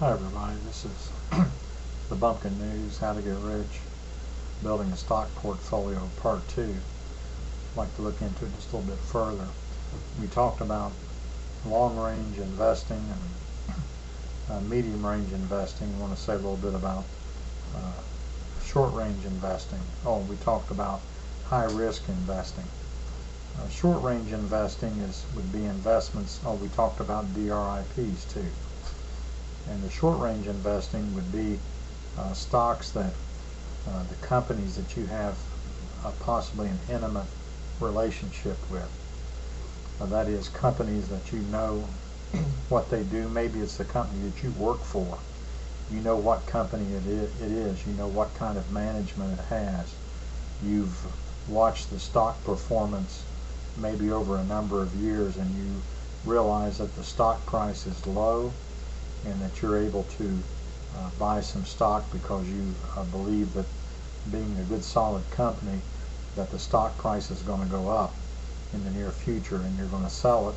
Hi everybody, this is the Bumpkin News, How to Get Rich, Building a Stock Portfolio, Part 2. I'd like to look into it just a little bit further. We talked about long-range investing and medium-range investing. I want to say a little bit about short-range investing. We talked about high-risk investing. Short-range investing would be investments. We talked about DRIPs too. And the short-range investing would be stocks that the companies that you have possibly an intimate relationship with. That is, companies that you know what they do. Maybe it's the company that you work for. You know what company it is. You know what kind of management it has. You've watched the stock performance maybe over a number of years, and you realize that the stock price is low and that you're able to buy some stock because you believe that, being a good solid company, that the stock price is going to go up in the near future, and you're going to sell it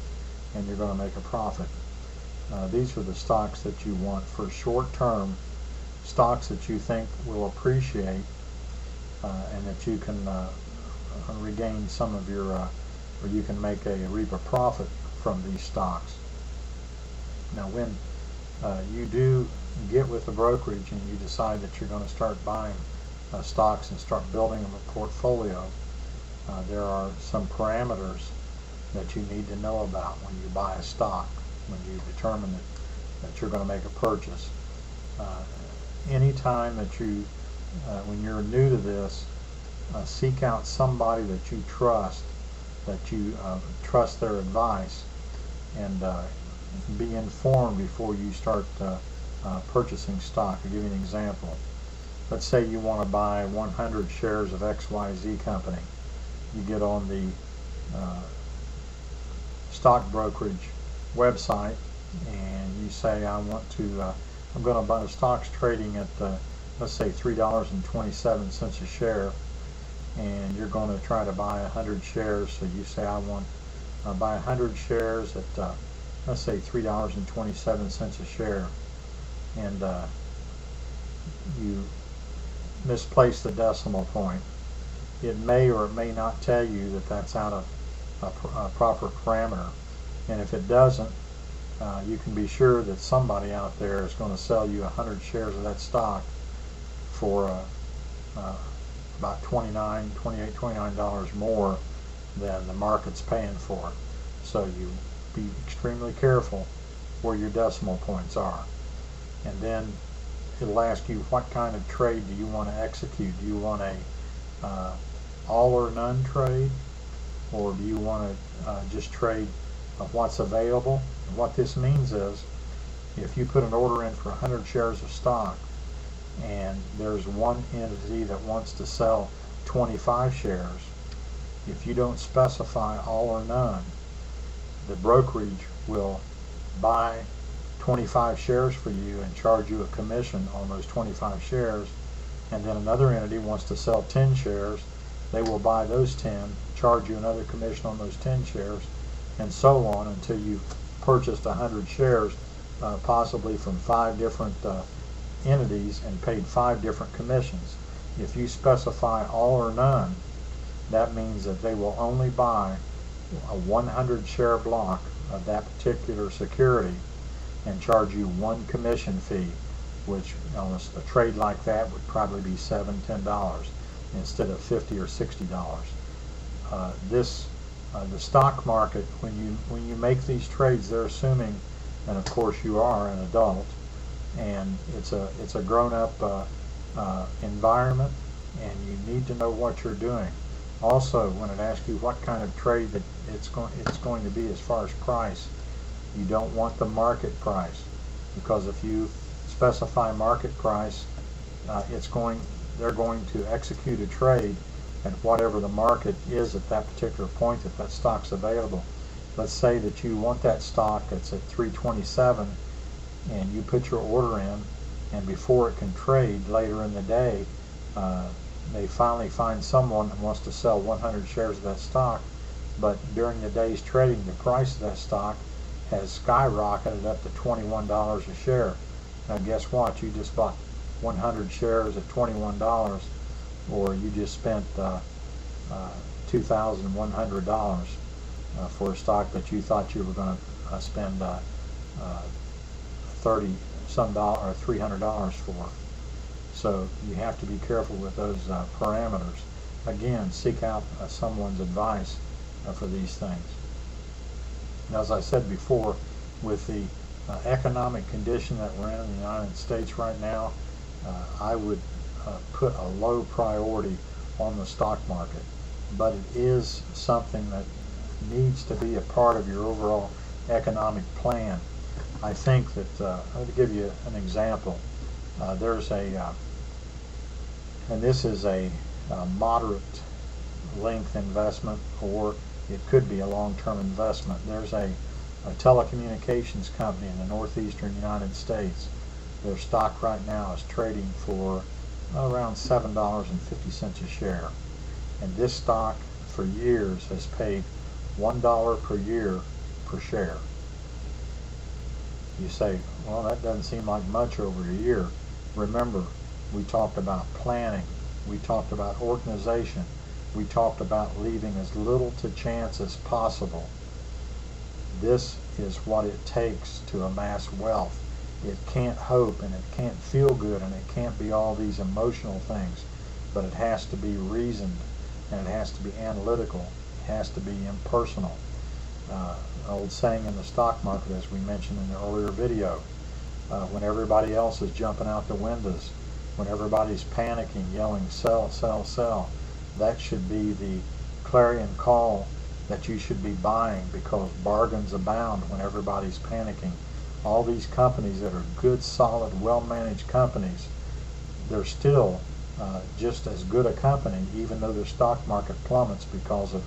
and you're going to make a profit. These are the stocks that you want for short-term, stocks that you think will appreciate and that you can regain some of your, or you can reap a profit from these stocks. Now, when you do get with the brokerage and you decide that you're going to start buying stocks and start building them a portfolio, there are some parameters that you need to know about when you buy a stock, when you determine that you're going to make a purchase. Anytime that when you're new to this, seek out somebody that you trust their advice, and be informed before you start purchasing stock. I'll give you an example. Let's say you want to buy 100 shares of XYZ company. You get on the stock brokerage website and you say, I'm going to buy the stocks trading at let's say $3.27 a share, and you're going to try to buy 100 shares. So you say, I want to buy 100 shares at let's say $3.27 a share, and you misplace the decimal point. It may or it may not tell you that that's out of a proper parameter, and if it doesn't, you can be sure that somebody out there is going to sell you 100 shares of that stock for about $29 more than the market's paying for it. So you be extremely careful where your decimal points are. And then it'll ask you, what kind of trade do you want to execute? Do you want a all or none trade, or do you want to just trade what's available? And what this means is, if you put an order in for 100 shares of stock and there's one entity that wants to sell 25 shares, if you don't specify all or none, the brokerage will buy 25 shares for you and charge you a commission on those 25 shares, and then another entity wants to sell 10 shares. They will buy those 10, charge you another commission on those 10 shares, and so on until you've purchased 100 shares, possibly from 5 different entities, and paid 5 different commissions. If you specify all or none, that means that they will only buy a 100 share block of that particular security and charge you one commission fee, which on a trade like that would probably be $7, $10 instead of $50 or $60. The stock market, when you make these trades, they're assuming, and of course you are an adult, and it's a grown-up environment, and you need to know what you're doing. Also, when it asks you what kind of trade that it's going to be as far as price, you don't want the market price, because if you specify market price, they're going to execute a trade at whatever the market is at that particular point that stock's available. Let's say that you want that stock that's at $3.27, and you put your order in, and before it can trade later in the day, they finally find someone that wants to sell 100 shares of that stock, but during the day's trading, the price of that stock has skyrocketed up to $21 a share. Now guess what? You just bought 100 shares at $21, or you just spent $2,100 for a stock that you thought you were going to spend 30 some dollar or $300 for. So you have to be careful with those parameters. Again, seek out someone's advice for these things. And as I said before, with the economic condition that we're in the United States right now, I would put a low priority on the stock market, but it is something that needs to be a part of your overall economic plan. I think that, I'll give you an example. There's a, and this is a moderate length investment, or it could be a long-term investment. There's a telecommunications company in the northeastern United States. Their stock right now is trading for around $7.50 a share. And this stock for years has paid $1 per year per share. You say, well, that doesn't seem like much over a year. Remember, we talked about planning. We talked about organization. We talked about leaving as little to chance as possible. This is what it takes to amass wealth. It can't hope, and it can't feel good, and it can't be all these emotional things, but it has to be reasoned, and it has to be analytical. It has to be impersonal. An old saying in the stock market, as we mentioned in the earlier video, when everybody else is jumping out the windows, when everybody's panicking, yelling, sell, sell, sell, that should be the clarion call that you should be buying, because bargains abound when everybody's panicking. All these companies that are good, solid, well-managed companies, they're still just as good a company, even though their stock market plummets because of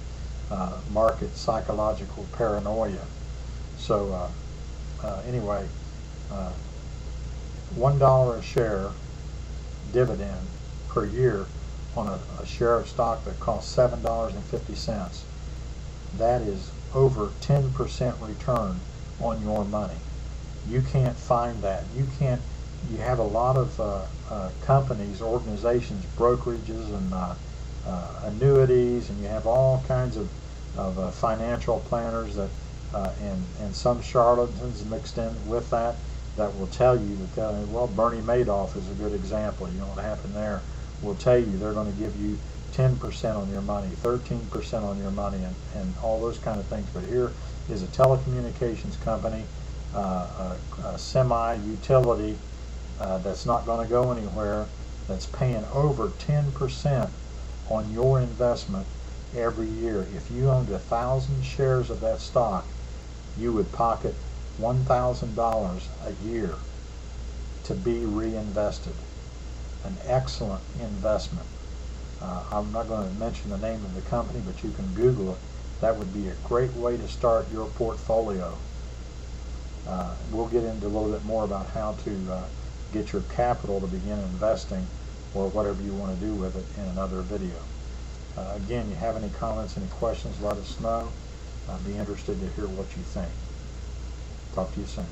market psychological paranoia. So anyway, $1 a share dividend per year on a share of stock that costs $7.50. That is over 10% return on your money. You can't find that. You have a lot of companies, organizations, brokerages, and annuities, and you have all kinds of financial planners that and some charlatans mixed in with that will tell you that, well, Bernie Madoff is a good example. You know what happened there. Will tell you they're going to give you 10% on your money, 13% on your money, and all those kind of things. But here is a telecommunications company, a semi-utility that's not going to go anywhere, that's paying over 10% on your investment every year. If you owned 1,000 shares of that stock, you would pocket $1,000 a year to be reinvested. An excellent investment. I'm not going to mention the name of the company, but you can Google it. That would be a great way to start your portfolio. We'll get into a little bit more about how to get your capital to begin investing, or whatever you want to do with it, in another video. Again, you have any comments, any questions, let us know. I'd be interested to hear what you think. Talk to you soon.